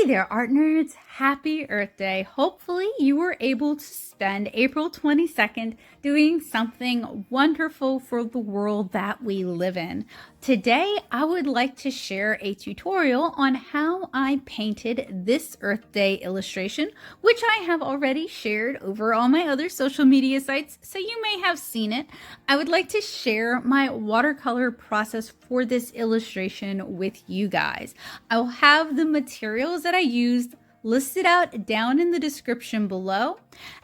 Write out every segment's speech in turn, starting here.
Hey there, art nerds! Happy Earth Day! Hopefully you were able to spend April 22nd doing something wonderful for the world that we live in. Today, I would like to share a tutorial on how I painted this Earth Day illustration, which I have already shared over all my other social media sites, so you may have seen it. I would like to share my watercolor process for this illustration with you guys. I will have the materials that I used listed out down in the description below,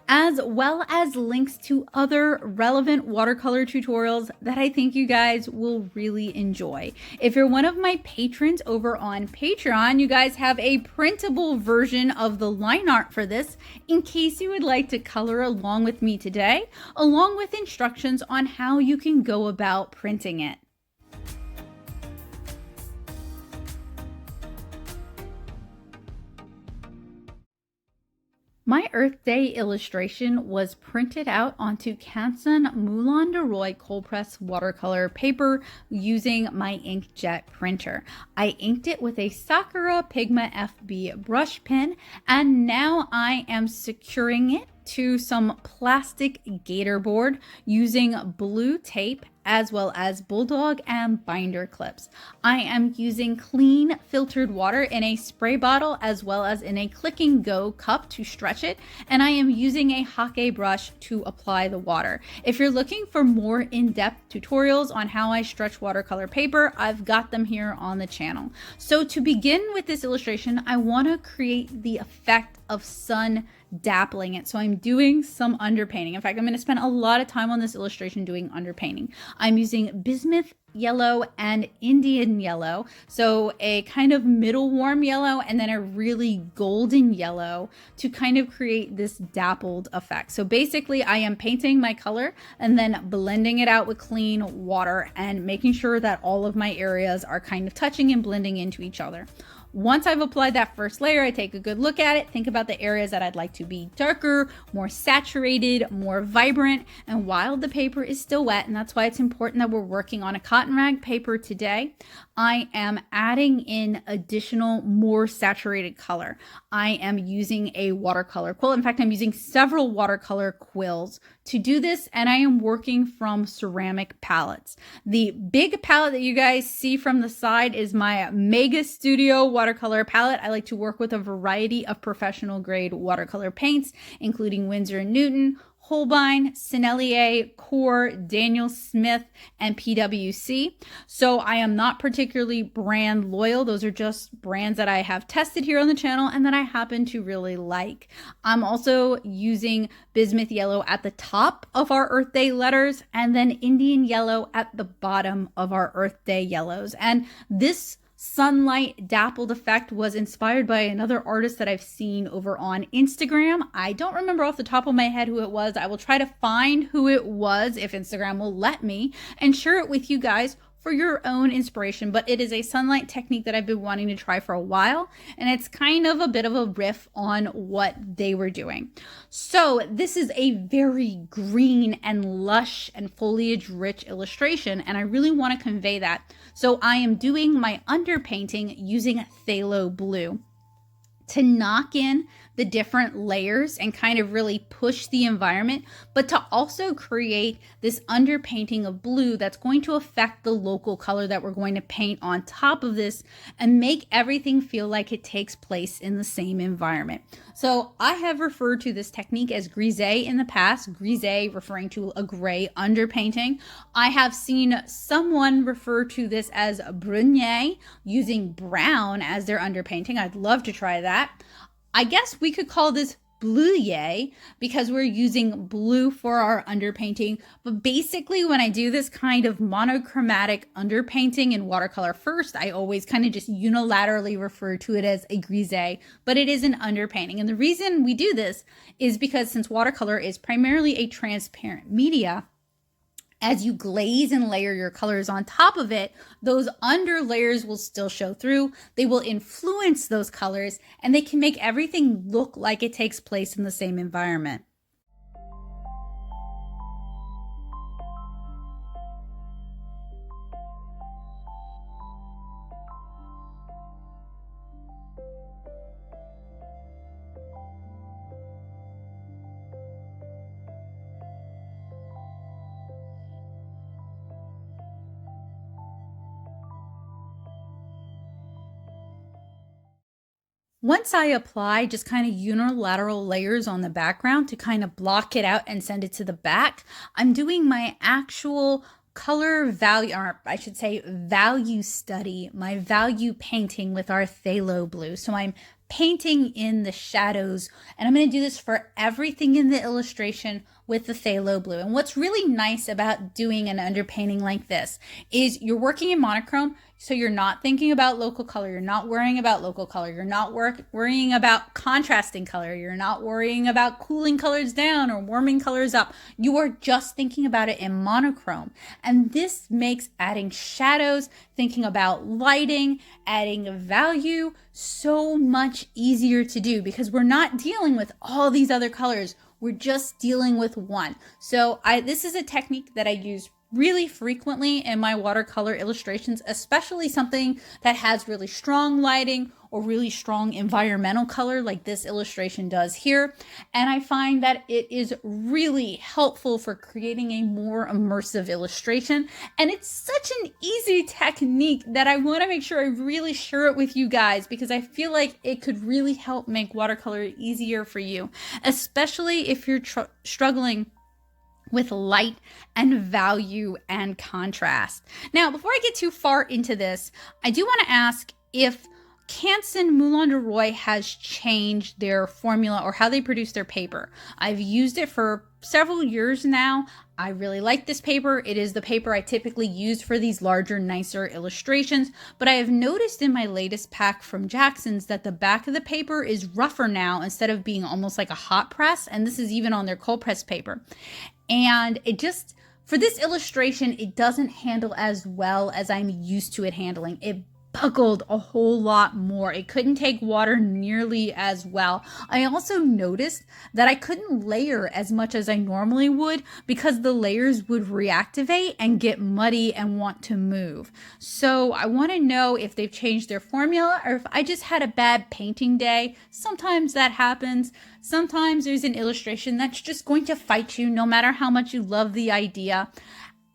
as well as links to other relevant watercolor tutorials that I think you guys will really enjoy. If you're one of my patrons over on Patreon, you guys have a printable version of the line art for this in case you would like to color along with me today, along with instructions on how you can go about printing it. My Earth Day illustration was printed out onto Canson Moulin Coldpress watercolor paper using my inkjet printer. I inked it with a Sakura Pigma FB brush pen, and now I am securing it to some plastic Gatorboard using blue tape as well as Bulldog and binder clips. I am using clean filtered water in a spray bottle as well as in a click and go cup to stretch it, and I am using a Hake brush to apply the water. If you're looking for more in-depth tutorials on how I stretch watercolor paper, I've got them here on the channel. So to begin with this illustration, I want to create the effect of sun dappling it. So I'm doing some underpainting. In fact, I'm going to spend a lot of time on this illustration doing underpainting. I'm using bismuth yellow and Indian yellow. So a kind of middle warm yellow and then a really golden yellow to kind of create this dappled effect. So basically I am painting my color and then blending it out with clean water and making sure that all of my areas are kind of touching and blending into each other. Once I've applied that first layer, I take a good look at it, think about the areas that I'd like to be darker, more saturated, more vibrant, and while the paper is still wet, and that's why it's important that we're working on a cotton rag paper today, I am adding in additional, more saturated color. I am using a watercolor quill. In fact, I'm using several watercolor quills to do this, and I am working from ceramic palettes. The big palette that you guys see from the side is my Mega Studio watercolor palette. I like to work with a variety of professional grade watercolor paints, including Winsor & Newton, Holbein, Sennelier, Core, Daniel Smith, and PwC. So I am not particularly brand loyal. Those are just brands that I have tested here on the channel and that I happen to really like. I'm also using bismuth yellow at the top of our Earth Day letters and then Indian yellow at the bottom of our Earth Day yellows. And this sunlight dappled effect was inspired by another artist that I've seen over on Instagram. I don't remember off the top of my head who it was. I will try to find who it was if Instagram will let me and share it with you guys for your own inspiration, but it is a sunlight technique that I've been wanting to try for a while, and it's kind of a bit of a riff on what they were doing. So this is a very green and lush and foliage rich illustration, and I really want to convey that. So I am doing my underpainting using phthalo blue to knock in the different layers and kind of really push the environment, but to also create this underpainting of blue that's going to affect the local color that we're going to paint on top of this and make everything feel like it takes place in the same environment. So I have referred to this technique as grisé in the past, grisé referring to a gray underpainting. I have seen someone refer to this as brunier, using brown as their underpainting. I'd love to try that. I guess we could call this Bleuaille because we're using blue for our underpainting. But basically when I do this kind of monochromatic underpainting in watercolor first, I always kind of just unilaterally refer to it as a grisé, but it is an underpainting. And the reason we do this is because since watercolor is primarily a transparent media, as you glaze and layer your colors on top of it, those under layers will still show through. They will influence those colors and they can make everything look like it takes place in the same environment. Once I apply just kind of unilateral layers on the background to kind of block it out and send it to the back, I'm doing my actual color value, or I should say value study, my value painting with our phthalo blue. So I'm painting in the shadows, and I'm going to do this for everything in the illustration with the phthalo blue. And what's really nice about doing an underpainting like this is you're working in monochrome, so you're not thinking about local color, you're not worrying about local color, you're not worrying about contrasting color, you're not worrying about cooling colors down or warming colors up. You are just thinking about it in monochrome. And this makes adding shadows, thinking about lighting, adding value so much easier to do, because we're not dealing with all these other colors. We're just dealing with one. So this is a technique that I use really frequently in my watercolor illustrations, especially something that has really strong lighting or really strong environmental color like this illustration does here. And I find that it is really helpful for creating a more immersive illustration. And it's such an easy technique that I want to make sure I really share it with you guys, because I feel like it could really help make watercolor easier for you, especially if you're struggling with light and value and contrast. Now, before I get too far into this, I do want to ask if Canson Moulin de Roy has changed their formula or how they produce their paper. I've used it for several years now. I really like this paper. It is the paper I typically use for these larger, nicer illustrations, but I have noticed in my latest pack from Jackson's that the back of the paper is rougher now instead of being almost like a hot press, and this is even on their cold press paper. And it just, for this illustration, it doesn't handle as well as I'm used to it handling. It buckled a whole lot more. It couldn't take water nearly as well. I also noticed that I couldn't layer as much as I normally would because the layers would reactivate and get muddy and want to move. So I want to know if they've changed their formula or if I just had a bad painting day. Sometimes that happens. Sometimes there's an illustration that's just going to fight you no matter how much you love the idea.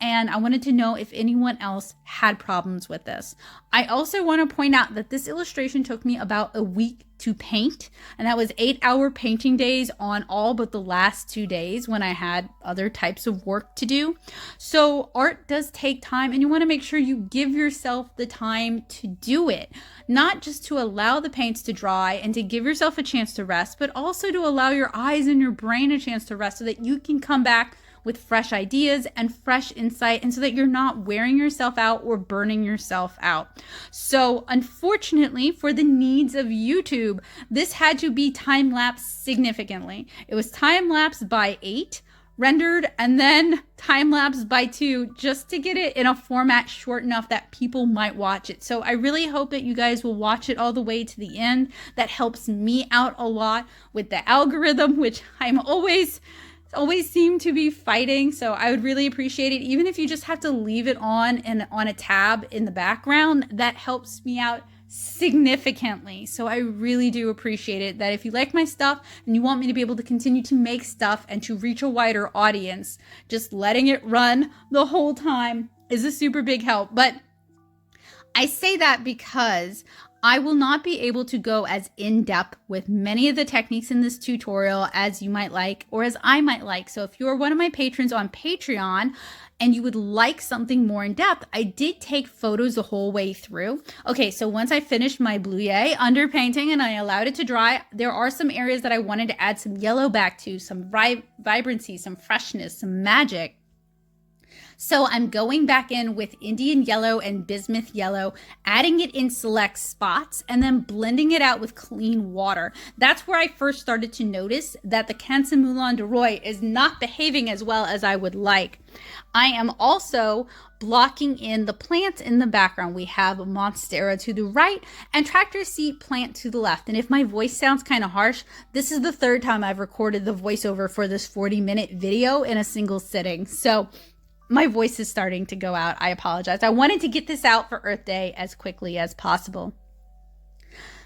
And I wanted to know if anyone else had problems with this. I also want to point out that this illustration took me about a week to paint, and that was 8-hour painting days on all but the last 2 days when I had other types of work to do. So art does take time, and you want to make sure you give yourself the time to do it, not just to allow the paints to dry and to give yourself a chance to rest, but also to allow your eyes and your brain a chance to rest so that you can come back with fresh ideas and fresh insight, and so that you're not wearing yourself out or burning yourself out. So unfortunately, for the needs of YouTube, this had to be time-lapse significantly. It was time-lapse by 8, rendered, and then time-lapse by 2, just to get it in a format short enough that people might watch it. So I really hope that you guys will watch it all the way to the end. That helps me out a lot with the algorithm, which I'm always seem to be fighting. So I would really appreciate it. Even if you just have to leave it on and on a tab in the background, that helps me out significantly. So I really do appreciate it, that if you like my stuff and you want me to be able to continue to make stuff and to reach a wider audience, just letting it run the whole time is a super big help. But I say that because I will not be able to go as in-depth with many of the techniques in this tutorial as you might like, or as I might like. So if you're one of my patrons on Patreon and you would like something more in-depth, I did take photos the whole way through. Okay, so once I finished my Bleuaille underpainting and I allowed it to dry, there are some areas that I wanted to add some yellow back to, some vibrancy, some freshness, some magic. So I'm going back in with Indian yellow and bismuth yellow, adding it in select spots, and then blending it out with clean water. That's where I first started to notice that the Canson Moulin de Roy is not behaving as well as I would like. I am also blocking in the plants in the background. We have Monstera to the right and Tractor Seat plant to the left. And if my voice sounds kind of harsh, this is the third time I've recorded the voiceover for this 40-minute video in a single sitting. So my voice is starting to go out. I apologize. I wanted to get this out for Earth Day as quickly as possible.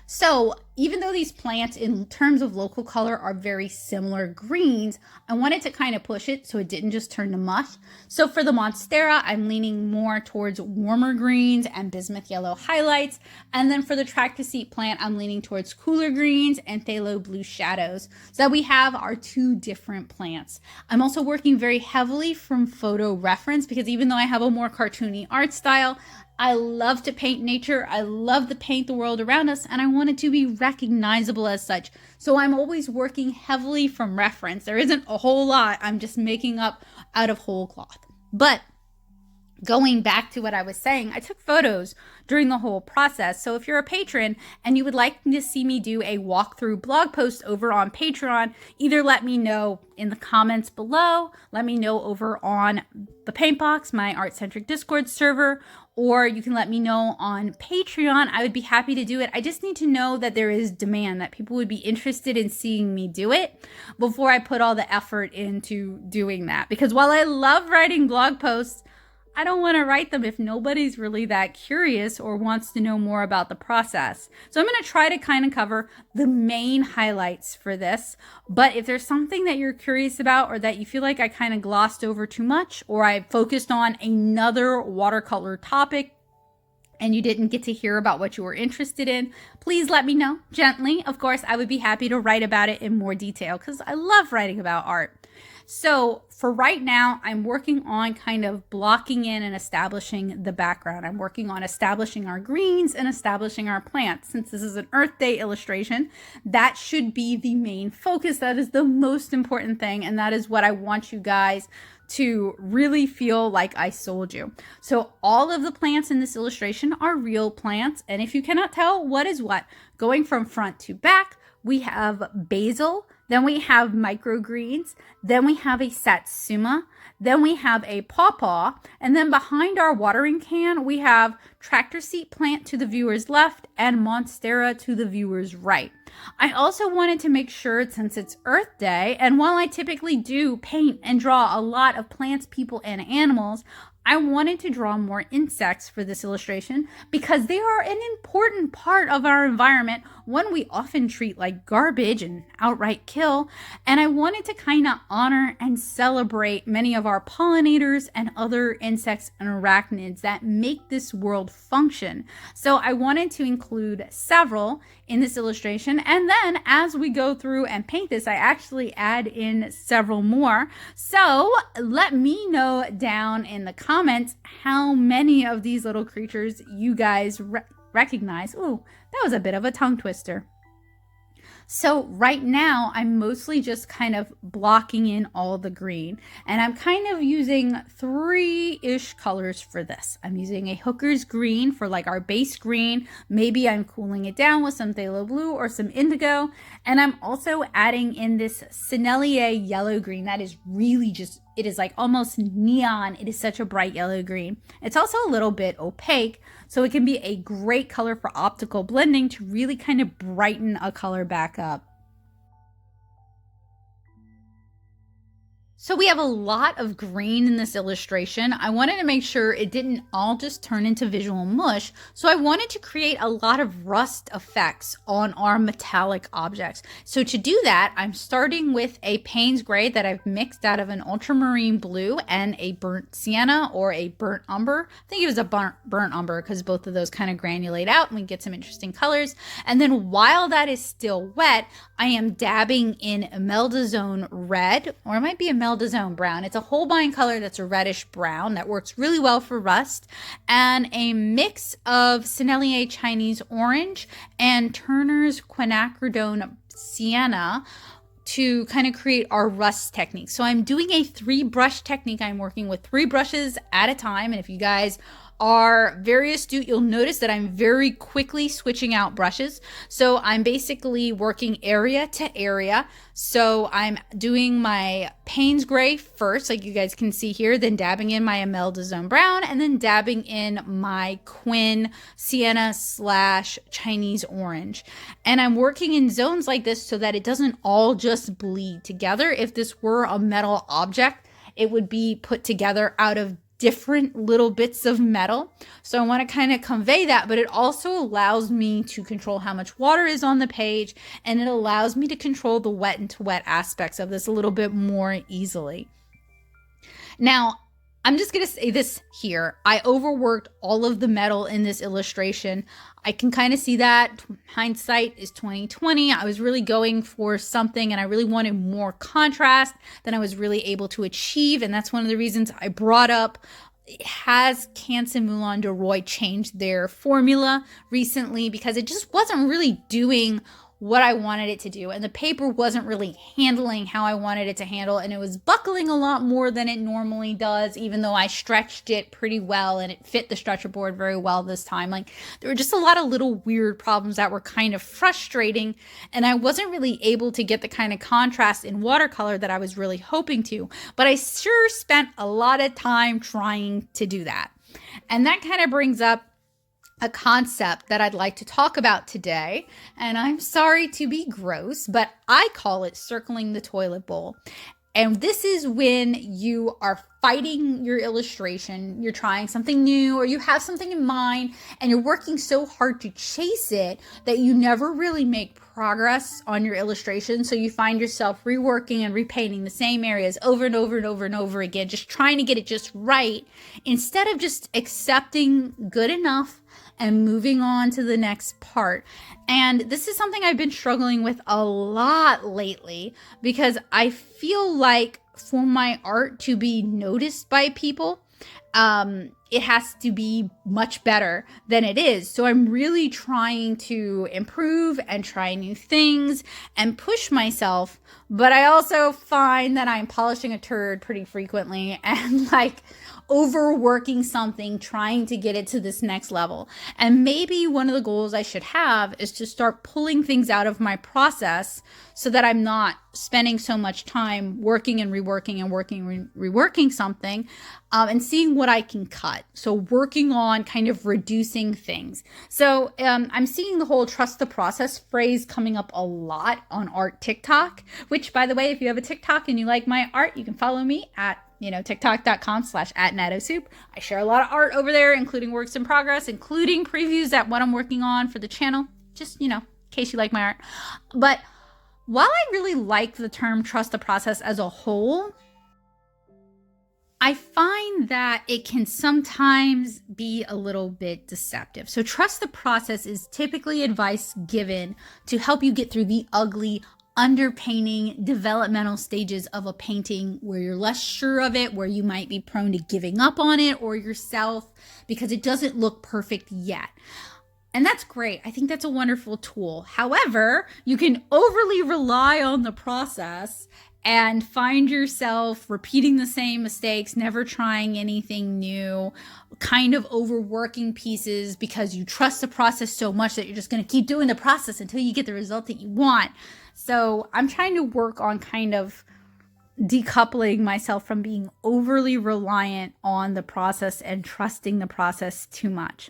So even though these plants in terms of local color are very similar greens, I wanted to kind of push it so it didn't just turn to mush. So for the Monstera, I'm leaning more towards warmer greens and bismuth yellow highlights. And then for the Track to Seat plant, I'm leaning towards cooler greens and phthalo blue shadows. So that we have our two different plants. I'm also working very heavily from photo reference because even though I have a more cartoony art style, I love to paint nature, I love to paint the world around us, and I want it to be recognizable as such. So I'm always working heavily from reference. There isn't a whole lot I'm just making up out of whole cloth. But going back to what I was saying, I took photos during the whole process. So if you're a patron and you would like to see me do a walkthrough blog post over on Patreon, either let me know in the comments below, let me know over on the Paintbox, my art-centric Discord server, or you can let me know on Patreon. I would be happy to do it. I just need to know that there is demand, that people would be interested in seeing me do it before I put all the effort into doing that. Because while I love writing blog posts, I don't want to write them if nobody's really that curious or wants to know more about the process. So I'm going to try to kind of cover the main highlights for this. But if there's something that you're curious about or that you feel like I kind of glossed over too much, or I focused on another watercolor topic and you didn't get to hear about what you were interested in, please let me know gently. Of course, I would be happy to write about it in more detail because I love writing about art. So for right now, I'm working on kind of blocking in and establishing the background. I'm working on establishing our greens and establishing our plants. Since this is an Earth Day illustration, that should be the main focus. That is the most important thing. And that is what I want you guys to really feel like I sold you. So all of the plants in this illustration are real plants. And if you cannot tell what is what, going from front to back, we have basil, then we have microgreens, then we have a satsuma, then we have a pawpaw, and then behind our watering can, we have tractor seat plant to the viewer's left and monstera to the viewer's right. I also wanted to make sure, since it's Earth Day, and while I typically do paint and draw a lot of plants, people, and animals, I wanted to draw more insects for this illustration because they are an important part of our environment, one we often treat like garbage and outright kill, and I wanted to kind of honor and celebrate many of our pollinators and other insects and arachnids that make this world function. So I wanted to include several in this illustration, and then as we go through and paint this, I actually add in several more. So let me know down in the comments how many of these little creatures you guys recognize. Ooh, that was a bit of a tongue twister. So right now, I'm mostly just kind of blocking in all the green. And I'm kind of using 3-ish colors for this. I'm using a hooker's green for like our base green. Maybe I'm cooling it down with some phthalo blue or some indigo. And I'm also adding in this Sennelier yellow green. That is really just, it is like almost neon. It is such a bright yellow green. It's also a little bit opaque, so it can be a great color for optical blending to really kind of brighten a color back up. So we have a lot of green in this illustration. I wanted to make sure it didn't all just turn into visual mush. So I wanted to create a lot of rust effects on our metallic objects. So to do that, I'm starting with a Payne's gray that I've mixed out of an ultramarine blue and a burnt sienna or a burnt umber. I think it was a burnt umber because both of those kind of granulate out and we get some interesting colors. And then while that is still wet, I am dabbing in Imeldazone red, or it might be Imeldazone brown. It's a Holbein color that's a reddish brown that works really well for rust, and a mix of Sennelier Chinese orange and Turner's quinacridone sienna to kind of create our rust technique. So I'm doing a 3-brush technique. I'm working with 3 brushes at a time, and if you guys are very astute, you'll notice that I'm very quickly switching out brushes. So I'm basically working area to area. So I'm doing my Payne's gray first, like you guys can see here, then dabbing in my Imeldazone brown, and then dabbing in my Quin sienna / Chinese orange. And I'm working in zones like this so that it doesn't all just bleed together. If this were a metal object, it would be put together out of different little bits of metal. So I want to kind of convey that, but it also allows me to control how much water is on the page, and it allows me to control the wet and to wet aspects of this a little bit more easily. Now, I'm just going to say this here. I overworked all of the metal in this illustration. I can kind of see that. Hindsight is 2020. I was really going for something, and I really wanted more contrast than I was really able to achieve. And that's one of the reasons I brought up, has Canson Moulin de Roy changed their formula recently, because it just wasn't really doing what I wanted it to do, and the paper wasn't really handling how I wanted it to handle, and it was buckling a lot more than it normally does, even though I stretched it pretty well and it fit the stretcher board very well this time. Like, there were just a lot of little weird problems that were kind of frustrating, and I wasn't really able to get the kind of contrast in watercolor that I was really hoping to, but I sure spent a lot of time trying to do that. And that kind of brings up a concept that I'd like to talk about today, and I'm sorry to be gross, but I call it circling the toilet bowl. And this is when you are fighting your illustration, you're trying something new, or you have something in mind, and you're working so hard to chase it that you never really make progress on your illustration. So you find yourself reworking and repainting the same areas over and over and over and over again, just trying to get it just right, instead of just accepting good enough and moving on to the next part. And this is something I've been struggling with a lot lately, because I feel like for my art to be noticed by people, it has to be much better than it is. So I'm really trying to improve and try new things and push myself, but I also find that I'm polishing a turd pretty frequently and like overworking something, trying to get it to this next level. And maybe one of the goals I should have is to start pulling things out of my process so that I'm not spending so much time working and reworking and reworking something, and seeing what I can cut. So working on kind of reducing things. So I'm seeing the whole trust the process phrase coming up a lot on art TikTok, which, by the way, if you have a TikTok and you like my art, you can follow me at tiktok.com/@natosoup. I share a lot of art over there, including works in progress, including previews at what I'm working on for the channel, just, in case you like my art. But while I really like the term trust the process as a whole, I find that it can sometimes be a little bit deceptive. So trust the process is typically advice given to help you get through the ugly, underpainting, developmental stages of a painting where you're less sure of it, where you might be prone to giving up on it or yourself because it doesn't look perfect yet. And that's great. I think that's a wonderful tool. However, you can overly rely on the process and find yourself repeating the same mistakes, never trying anything new, kind of overworking pieces because you trust the process so much that you're just going to keep doing the process until you get the result that you want. So I'm trying to work on kind of decoupling myself from being overly reliant on the process and trusting the process too much.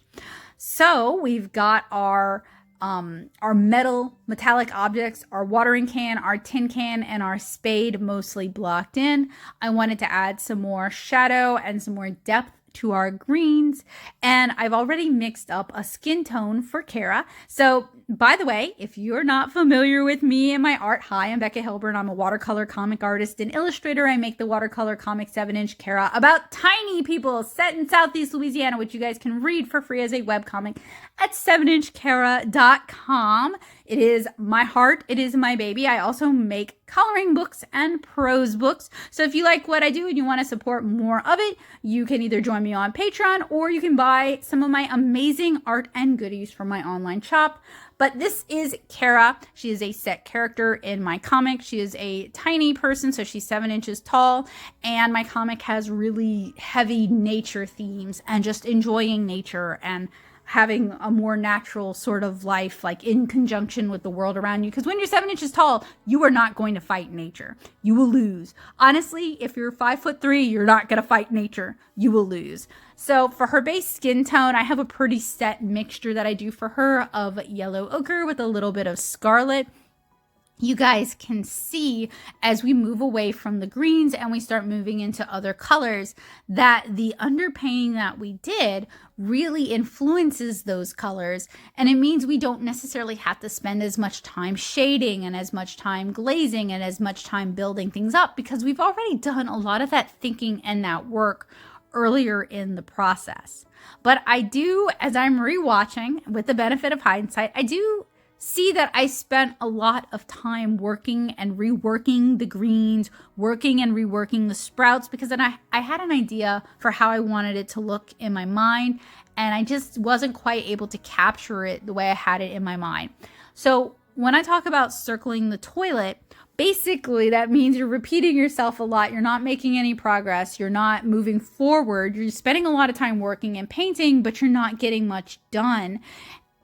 So we've got our metallic objects, our watering can, our tin can, and our spade mostly blocked in. I wanted to add some more shadow and some more depth to our greens, and I've already mixed up a skin tone for Kara. So, by the way, if you're not familiar with me and my art, hi, I'm Becca Hilburn. I'm a watercolor comic artist and illustrator. I make the watercolor comic 7-inch Kara about tiny people set in Southeast Louisiana, which you guys can read for free as a webcomic at 7inchkara.com. It is my heart. It is my baby. I also make coloring books and prose books. So if you like what I do and you want to support more of it, you can either join me on Patreon or you can buy some of my amazing art and goodies from my online shop. But this is Kara. She is a set character in my comic. She is a tiny person, so she's 7 inches tall. And my comic has really heavy nature themes and just enjoying nature and having a more natural sort of life, like in conjunction with the world around you. Because when you're 7 inches tall, you are not going to fight nature. You will lose. Honestly, if you're 5'3", you're not going to fight nature. You will lose. So for her base skin tone, I have a pretty set mixture that I do for her of yellow ochre with a little bit of scarlet. you guys can see as we move away from the greens and we start moving into other colors that the underpainting that we did really influences those colors. And it means we don't necessarily have to spend as much time shading and as much time glazing and as much time building things up, because we've already done a lot of that thinking and that work earlier in the process. But I do, as I'm rewatching with the benefit of hindsight, I do see that I spent a lot of time working and reworking the greens, working and reworking the sprouts, because then I had an idea for how I wanted it to look in my mind, and I just wasn't quite able to capture it the way I had it in my mind. So when I talk about circling the toilet, basically that means you're repeating yourself a lot. You're not making any progress. You're not moving forward. You're spending a lot of time working and painting, but you're not getting much done.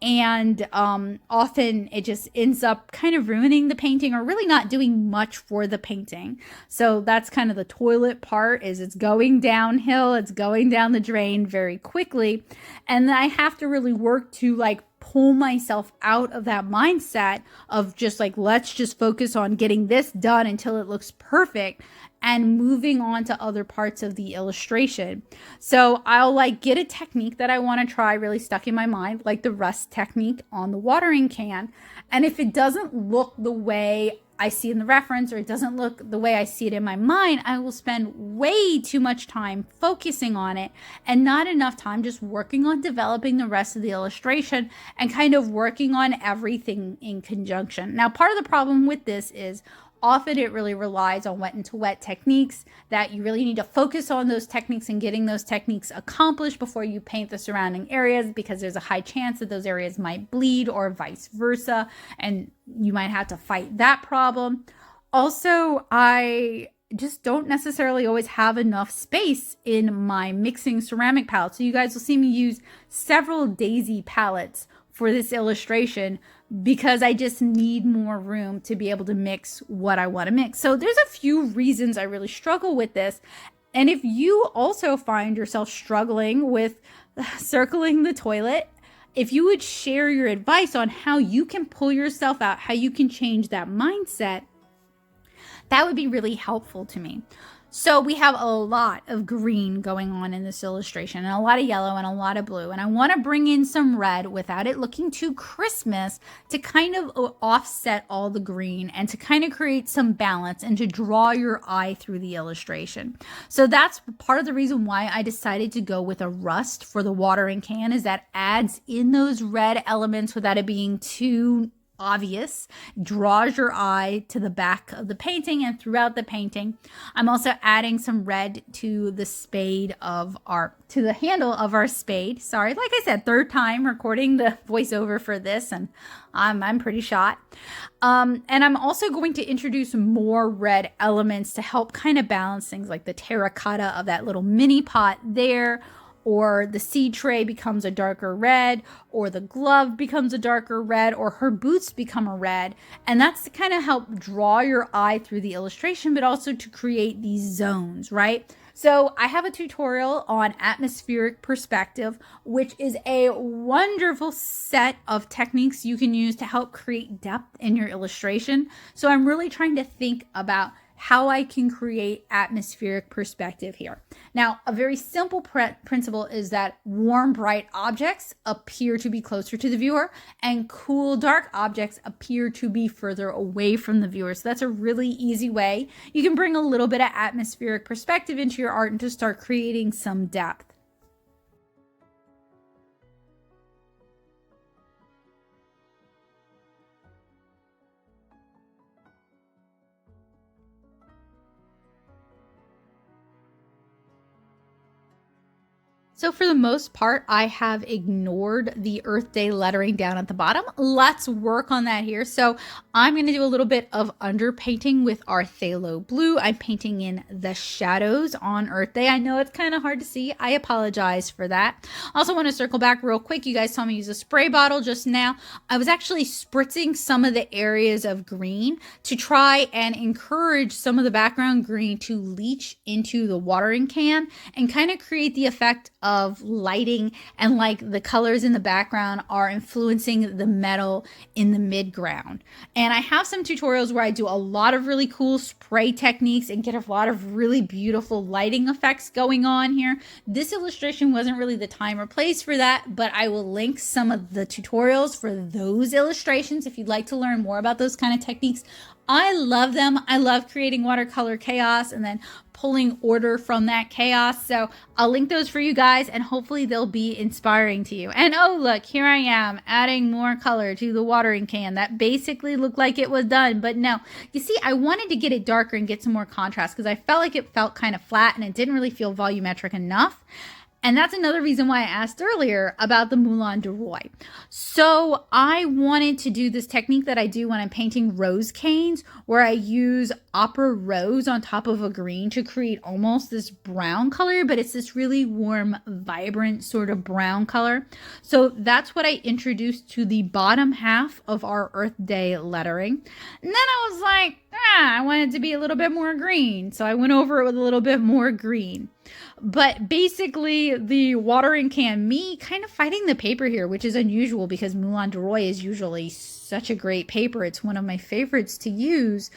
And often it just ends up kind of ruining the painting or really not doing much for the painting. So that's kind of the toilet part, is it's going downhill. It's going down the drain very quickly. And then I have to really work to like pull myself out of that mindset of just like, let's just focus on getting this done until it looks perfect, and moving on to other parts of the illustration. So I'll like get a technique that I want to try really stuck in my mind, like the rust technique on the watering can. And if it doesn't look the way I see in the reference, or it doesn't look the way I see it in my mind, I will spend way too much time focusing on it and not enough time just working on developing the rest of the illustration and kind of working on everything in conjunction. Now, part of the problem with this is often it really relies on wet into wet techniques, that you really need to focus on those techniques and getting those techniques accomplished before you paint the surrounding areas, because there's a high chance that those areas might bleed or vice versa, and you might have to fight that problem. Also, I just don't necessarily always have enough space in my mixing ceramic palette. So you guys will see me use several daisy palettes for this illustration, because I just need more room to be able to mix what I want to mix. So there's a few reasons I really struggle with this. And if you also find yourself struggling with circling the toilet, if you would share your advice on how you can pull yourself out, how you can change that mindset, that would be really helpful to me. So we have a lot of green going on in this illustration, and a lot of yellow and a lot of blue. And I want to bring in some red without it looking too Christmas, to kind of offset all the green and to kind of create some balance and to draw your eye through the illustration. So that's part of the reason why I decided to go with a rust for the watering can, is that adds in those red elements without it being too obvious, draws your eye to the back of the painting and throughout the painting. I'm also adding some red to the handle of our spade. Sorry, like I said, third time recording the voiceover for this, and I'm pretty shot. And I'm also going to introduce more red elements to help kind of balance things, like the terracotta of that little mini pot there, or the seed tray becomes a darker red, or the glove becomes a darker red, or her boots become a red. And that's to kind of help draw your eye through the illustration, but also to create these zones, right? So I have a tutorial on atmospheric perspective, which is a wonderful set of techniques you can use to help create depth in your illustration. So I'm really trying to think about how I can create atmospheric perspective here. Now, a very simple principle is that warm, bright objects appear to be closer to the viewer, and cool, dark objects appear to be further away from the viewer. So that's a really easy way you can bring a little bit of atmospheric perspective into your art and to start creating some depth. So for the most part, I have ignored the Earth Day lettering down at the bottom. Let's work on that here. So I'm going to do a little bit of underpainting with our phthalo blue. I'm painting in the shadows on Earth Day. I know it's kind of hard to see. I apologize for that. I also want to circle back real quick. You guys saw me use a spray bottle just now. I was actually spritzing some of the areas of green to try and encourage some of the background green to leach into the watering can and kind of create the effect of of lighting, and like the colors in the background are influencing the metal in the midground. And I have some tutorials where I do a lot of really cool spray techniques and get a lot of really beautiful lighting effects going on here. This illustration wasn't really the time or place for that, but I will link some of the tutorials for those illustrations if you'd like to learn more about those kind of techniques. I love them. I love creating watercolor chaos and then pulling order from that chaos. So I'll link those for you guys, and hopefully they'll be inspiring to you. And oh, look, here I am adding more color to the watering can that basically looked like it was done. But no, you see, I wanted to get it darker and get some more contrast because I felt like it felt kind of flat and it didn't really feel volumetric enough. And that's another reason why I asked earlier about the Moulin Durer. So I wanted to do this technique that I do when I'm painting rose canes, where I use opera rose on top of a green to create almost this brown color, but it's this really warm, vibrant sort of brown color. So that's what I introduced to the bottom half of our Earth Day lettering. And then I was like, I want it to be a little bit more green. So I went over it with a little bit more green. But basically, the watering can, me kind of fighting the paper here, which is unusual because Moulin Durer is usually such a great paper. It's one of my favorites to use.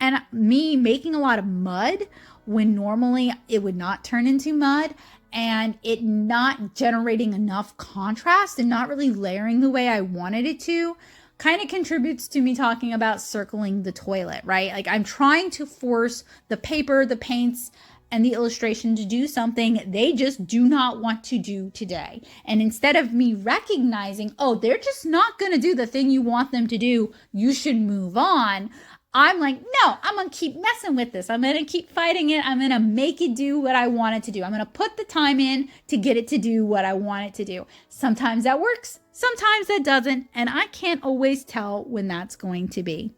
And me making a lot of mud when normally it would not turn into mud, and it not generating enough contrast and not really layering the way I wanted it to, kind of contributes to me talking about circling the toilet, right? Like I'm trying to force the paper, the paints, and the illustration to do something they just do not want to do today. And instead of me recognizing, oh, they're just not going to do the thing you want them to do, you should move on, I'm like, no, I'm going to keep messing with this. I'm going to keep fighting it. I'm going to make it do what I want it to do. I'm going to put the time in to get it to do what I want it to do. Sometimes that works, sometimes that doesn't, and I can't always tell when that's going to be.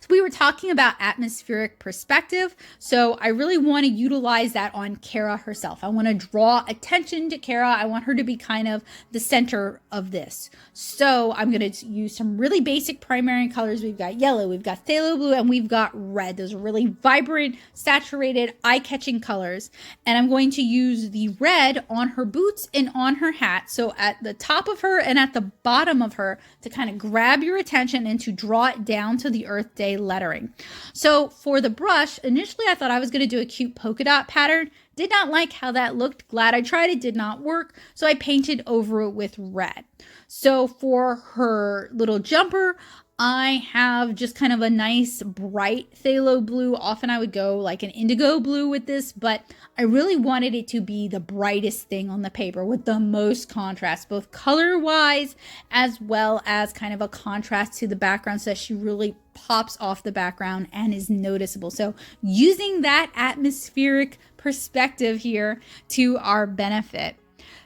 We were talking about atmospheric perspective, so I really want to utilize that on Kara herself. I want to draw attention to Kara. I want her to be kind of the center of this. So I'm going to use some really basic primary colors. We've got yellow, we've got phthalo blue, and we've got red. Those are really vibrant, saturated, eye-catching colors. And I'm going to use the red on her boots and on her hat. So at the top of her and at the bottom of her to kind of grab your attention and to draw it down to the Earth Day lettering. So for the brush, initially I thought I was going to do a cute polka dot pattern. Did not like how that looked. Glad I tried it. Did not work. So I painted over it with red. So for her little jumper, I have just kind of a nice bright phthalo blue. Often I would go like an indigo blue with this, but I really wanted it to be the brightest thing on the paper with the most contrast, both color-wise as well as kind of a contrast to the background so that she really pops off the background and is noticeable. So using that atmospheric perspective here to our benefit.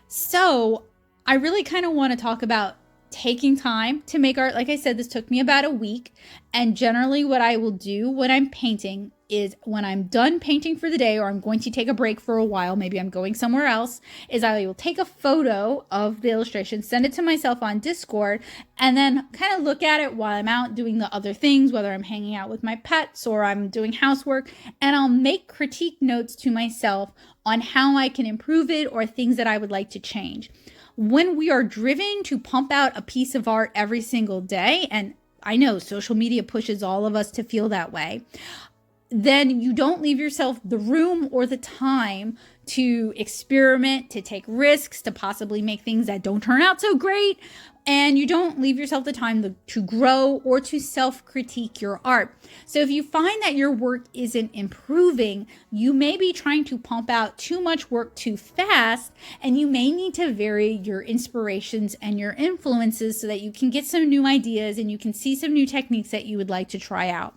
So I really kind of want to talk about taking time to make art. Like I said, this took me about a week. And generally what I will do when I'm painting is when I'm done painting for the day, or I'm going to take a break for a while, maybe I'm going somewhere else, is I will take a photo of the illustration, send it to myself on Discord, and then kind of look at it while I'm out doing the other things, whether I'm hanging out with my pets or I'm doing housework, and I'll make critique notes to myself on how I can improve it or things that I would like to change. When we are driven to pump out a piece of art every single day, and I know social media pushes all of us to feel that way, then you don't leave yourself the room or the time to experiment, to take risks, to possibly make things that don't turn out so great. And you don't leave yourself the time to grow or to self-critique your art. So if you find that your work isn't improving, you may be trying to pump out too much work too fast, and you may need to vary your inspirations and your influences so that you can get some new ideas and you can see some new techniques that you would like to try out.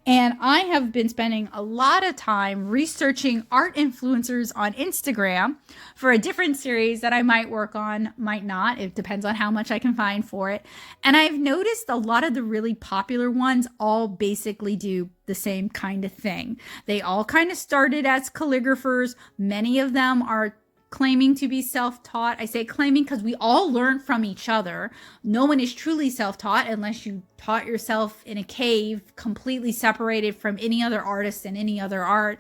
And I have been spending a lot of time researching art influencers on Instagram for a different series that I might work on, might not. It depends on how much I can find for it. And I've noticed a lot of the really popular ones all basically do the same kind of thing. They all kind of started as calligraphers. Many of them are claiming to be self-taught. I say claiming because we all learn from each other. No one is truly self-taught unless you taught yourself in a cave, completely separated from any other artist and any other art.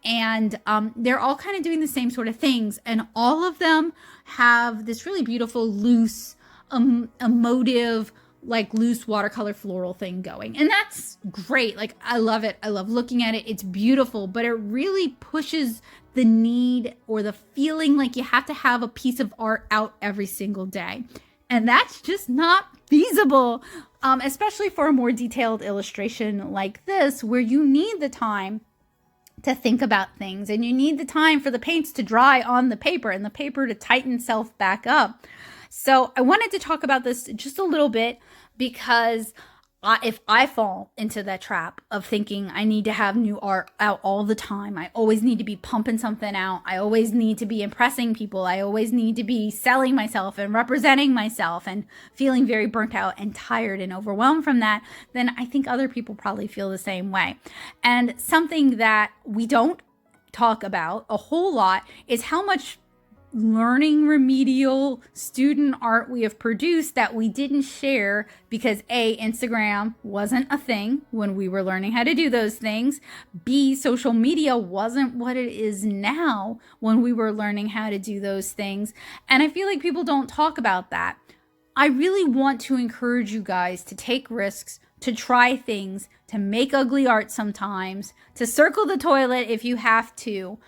And they're all kind of doing the same sort of things. And all of them have this really beautiful, loose, emotive, like loose watercolor floral thing going. And that's great. Like, I love it. I love looking at it. It's beautiful, but it really pushes the need or the feeling like you have to have a piece of art out every single day. And that's just not feasible, especially for a more detailed illustration like this, where you need the time to think about things, and you need the time for the paints to dry on the paper and the paper to tighten itself back up. So I wanted to talk about this just a little bit, because if I fall into that trap of thinking I need to have new art out all the time, I always need to be pumping something out, I always need to be impressing people, I always need to be selling myself and representing myself, and feeling very burnt out and tired and overwhelmed from that, then I think other people probably feel the same way. And something that we don't talk about a whole lot is how much learning remedial student art we have produced that we didn't share because A, Instagram wasn't a thing when we were learning how to do those things. B, social media wasn't what it is now when we were learning how to do those things. And I feel like people don't talk about that. I really want to encourage you guys to take risks, to try things, to make ugly art sometimes, to circle the toilet if you have to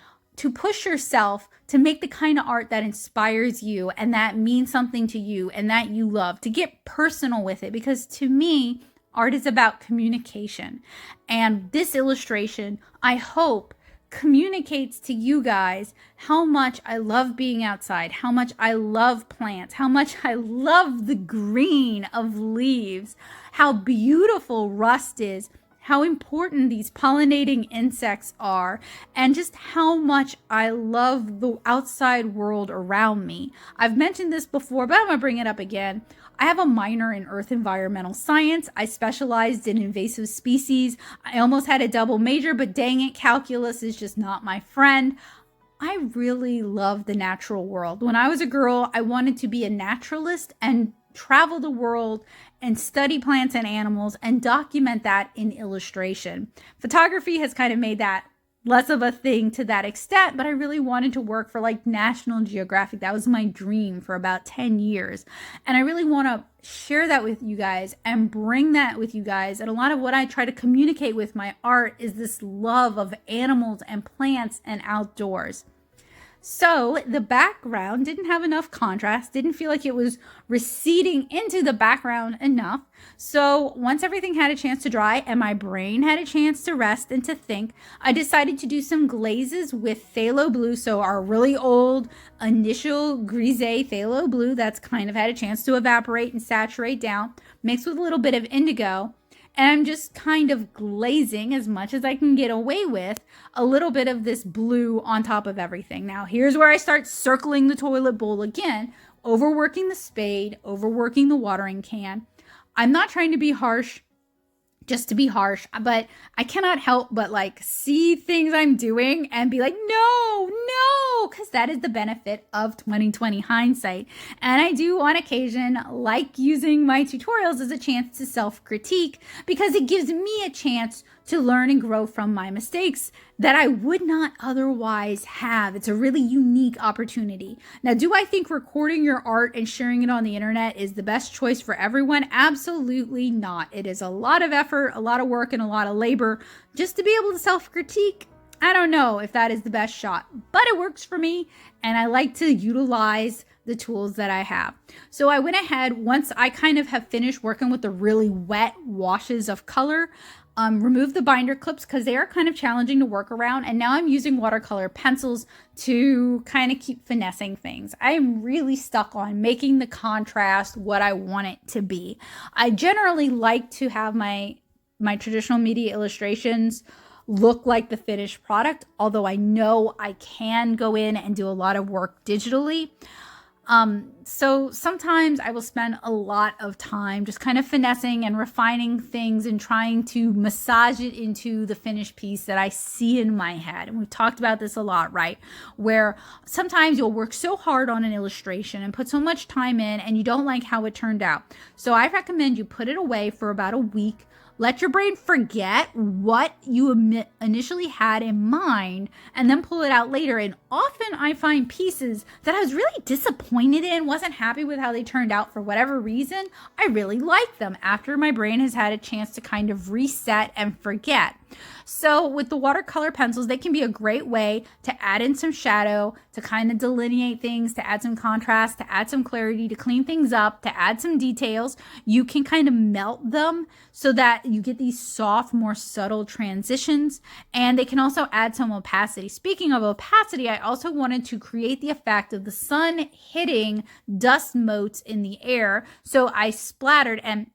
push yourself to make the kind of art that inspires you and that means something to you and that you love, to get personal with it. Because to me, art is about communication. And this illustration, I hope, communicates to you guys how much I love being outside, how much I love plants, how much I love the green of leaves, how beautiful rust is, how important these pollinating insects are, and just how much I love the outside world around me. I've mentioned this before, but I'm gonna bring it up again. I have a minor in Earth Environmental Science. I specialized in invasive species. I almost had a double major, but dang it, calculus is just not my friend. I really love the natural world. When I was a girl, I wanted to be a naturalist and travel the world and study plants and animals and document that in illustration. Photography has kind of made that less of a thing to that extent, but I really wanted to work for like National Geographic. That was my dream for about 10 years. And I really want to share that with you guys and bring that with you guys. And a lot of what I try to communicate with my art is this love of animals and plants and outdoors. So the background didn't have enough contrast, didn't feel like it was receding into the background enough. So once everything had a chance to dry and my brain had a chance to rest and to think, I decided to do some glazes with phthalo blue. So our really old initial grisé phthalo blue that's kind of had a chance to evaporate and saturate down, mixed with a little bit of indigo. And I'm just kind of glazing as much as I can get away with a little bit of this blue on top of everything. Now, here's where I start circling the toilet bowl again, overworking the spade, overworking the watering can. I'm not trying to be harsh just to be harsh, but I cannot help but like see things I'm doing and be like, no, because that is the benefit of 2020 hindsight. And I do on occasion like using my tutorials as a chance to self-critique because it gives me a chance to learn and grow from my mistakes that I would not otherwise have. It's a really unique opportunity. Now, do I think recording your art and sharing it on the internet is the best choice for everyone? Absolutely not. It is a lot of effort, a lot of work, and a lot of labor just to be able to self-critique. I don't know if that is the best shot, but it works for me, and I like to utilize the tools that I have. So I went ahead, once I kind of have finished working with the really wet washes of color, remove the binder clips because they are kind of challenging to work around. And now I'm using watercolor pencils to kind of keep finessing things. I'm really stuck on making the contrast what I want it to be. I generally like to have my traditional media illustrations look like the finished product, although I know I can go in and do a lot of work digitally. So sometimes I will spend a lot of time just kind of finessing and refining things and trying to massage it into the finished piece that I see in my head. And we've talked about this a lot, right? Where sometimes you'll work so hard on an illustration and put so much time in and you don't like how it turned out. So I recommend you put it away for about a week. Let your brain forget what you initially had in mind and then pull it out later. And often I find pieces that I was really disappointed in, wasn't happy with how they turned out for whatever reason. I really like them after my brain has had a chance to kind of reset and forget. So with the watercolor pencils, they can be a great way to add in some shadow, to kind of delineate things, to add some contrast, to add some clarity, to clean things up, to add some details. You can kind of melt them so that you get these soft, more subtle transitions, and they can also add some opacity. Speaking of opacity, I also wanted to create the effect of the sun hitting dust motes in the air. So I splattered, and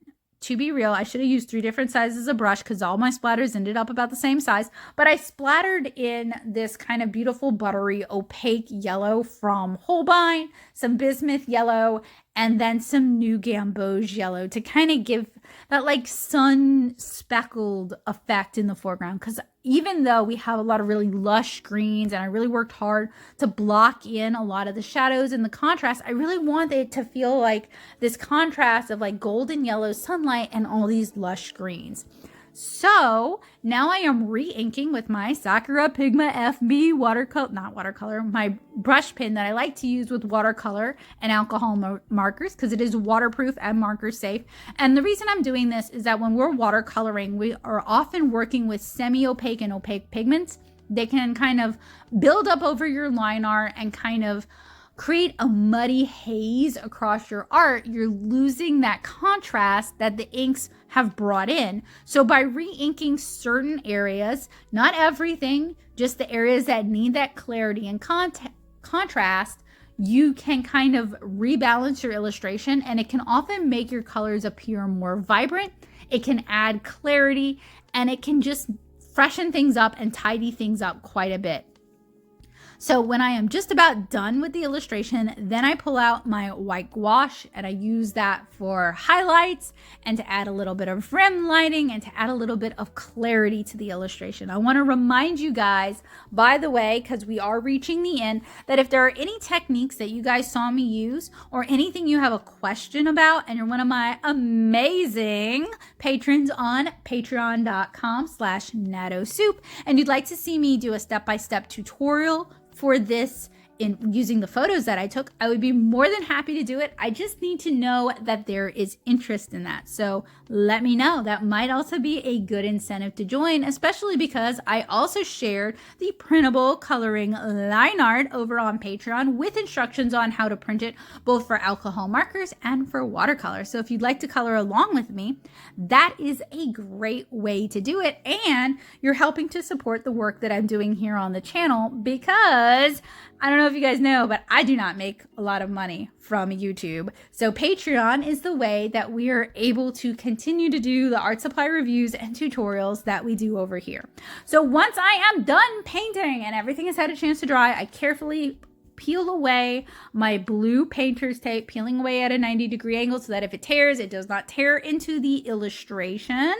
to be real, I should have used 3 different sizes of brush because all my splatters ended up about the same size. But I splattered in this kind of beautiful buttery opaque yellow from Holbein, some bismuth yellow, and then some new gamboge yellow to kind of give that like sun speckled effect in the foreground. Because even though we have a lot of really lush greens and I really worked hard to block in a lot of the shadows and the contrast, I really want it to feel like this contrast of like golden yellow sunlight and all these lush greens. So now I am re-inking with my Sakura Pigma FB my brush pen that I like to use with watercolor and alcohol markers because it is waterproof and marker safe. And the reason I'm doing this is that when we're watercoloring, we are often working with semi-opaque and opaque pigments. They can kind of build up over your line art and kind of create a muddy haze across your art. You're losing that contrast that the inks have brought in. So by re-inking certain areas, not everything, just the areas that need that clarity and contrast, you can kind of rebalance your illustration, and it can often make your colors appear more vibrant. It can add clarity, and it can just freshen things up and tidy things up quite a bit. So when I am just about done with the illustration, then I pull out my white gouache and I use that for highlights and to add a little bit of rim lighting and to add a little bit of clarity to the illustration. I want to remind you guys, by the way, because we are reaching the end, that if there are any techniques that you guys saw me use or anything you have a question about and you're one of my amazing patrons on patreon.com/natosoup and you'd like to see me do a step-by-step tutorial for this in using the photos that I took, I would be more than happy to do it. I just need to know that there is interest in that. So let me know. That might also be a good incentive to join, especially because I also shared the printable coloring line art over on Patreon with instructions on how to print it, both for alcohol markers and for watercolor. So if you'd like to color along with me, that is a great way to do it. And you're helping to support the work that I'm doing here on the channel, because I don't know if you guys know, but I do not make a lot of money from YouTube. So Patreon is the way that we are able to continue to do the art supply reviews and tutorials that we do over here. So once I am done painting and everything has had a chance to dry, I carefully peel away my blue painter's tape, peeling away at a 90-degree angle so that if it tears, it does not tear into the illustration.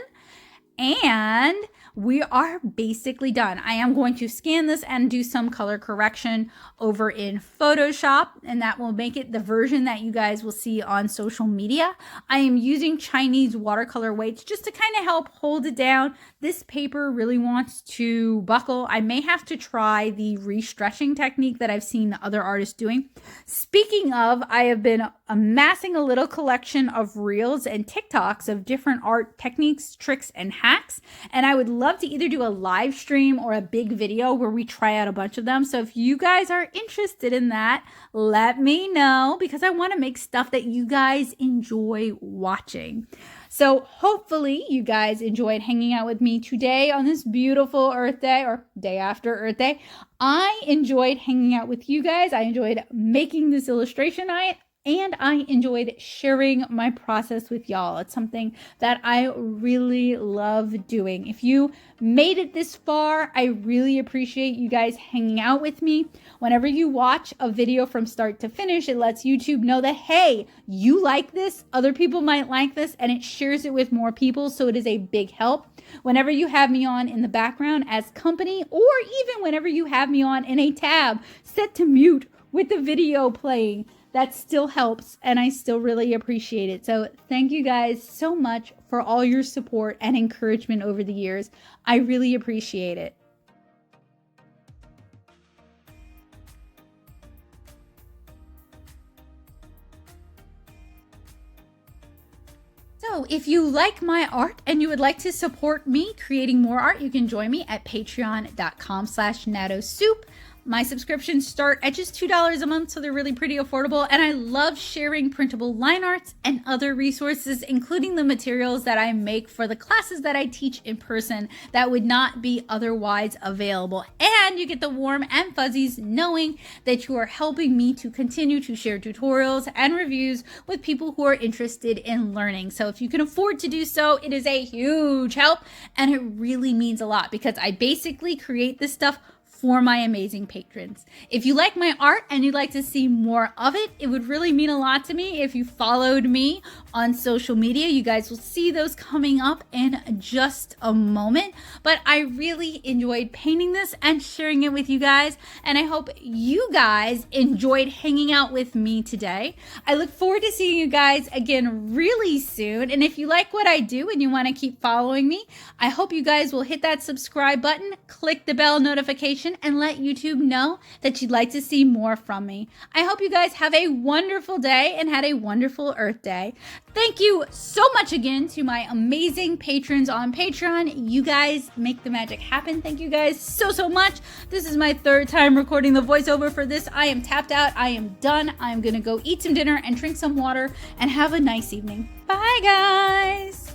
And we are basically done. I am going to scan this and do some color correction over in Photoshop, and that will make it the version that you guys will see on social media. I am using Chinese watercolor weights just to kind of help hold it down. This paper really wants to buckle. I may have to try the re-stretching technique that I've seen other artists doing. Speaking of, I have been amassing a little collection of reels and TikToks of different art techniques, tricks, and hacks, and I would love to either do a live stream or a big video where we try out a bunch of them. So if you guys are interested in that, let me know, because I want to make stuff that you guys enjoy watching. So hopefully you guys enjoyed hanging out with me today on this beautiful Earth Day, or day after Earth Day. I enjoyed hanging out with you guys. I enjoyed making this illustration. and I enjoyed sharing my process with y'all. It's something that I really love doing. If you made it this far, I really appreciate you guys hanging out with me. Whenever you watch a video from start to finish, it lets YouTube know that, hey, you like this, other people might like this, and it shares it with more people, so it is a big help. Whenever you have me on in the background as company, or even whenever you have me on in a tab set to mute with the video playing, that still helps, and I still really appreciate it. So thank you guys so much for all your support and encouragement over the years. I really appreciate it. So if you like my art and you would like to support me creating more art, you can join me at patreon.com/nattosoup. My subscriptions start at just $2 a month, so they're really pretty affordable. And I love sharing printable line arts and other resources, including the materials that I make for the classes that I teach in person that would not be otherwise available. And you get the warm and fuzzies knowing that you are helping me to continue to share tutorials and reviews with people who are interested in learning. So if you can afford to do so, it is a huge help, and it really means a lot because I basically create this stuff for my amazing patrons. If you like my art and you'd like to see more of it, it would really mean a lot to me if you followed me on social media. You guys will see those coming up in just a moment. But I really enjoyed painting this and sharing it with you guys, and I hope you guys enjoyed hanging out with me today. I look forward to seeing you guys again really soon, and if you like what I do and you want to keep following me, I hope you guys will hit that subscribe button, click the bell notification, and let YouTube know that you'd like to see more from me. I hope you guys have a wonderful day and had a wonderful Earth Day. Thank you so much again to my amazing patrons on Patreon. You guys make the magic happen. Thank you guys so much. This is my third time recording the voiceover for this. I am tapped out. I am done. I'm gonna go eat some dinner and drink some water and have a nice evening. Bye, guys.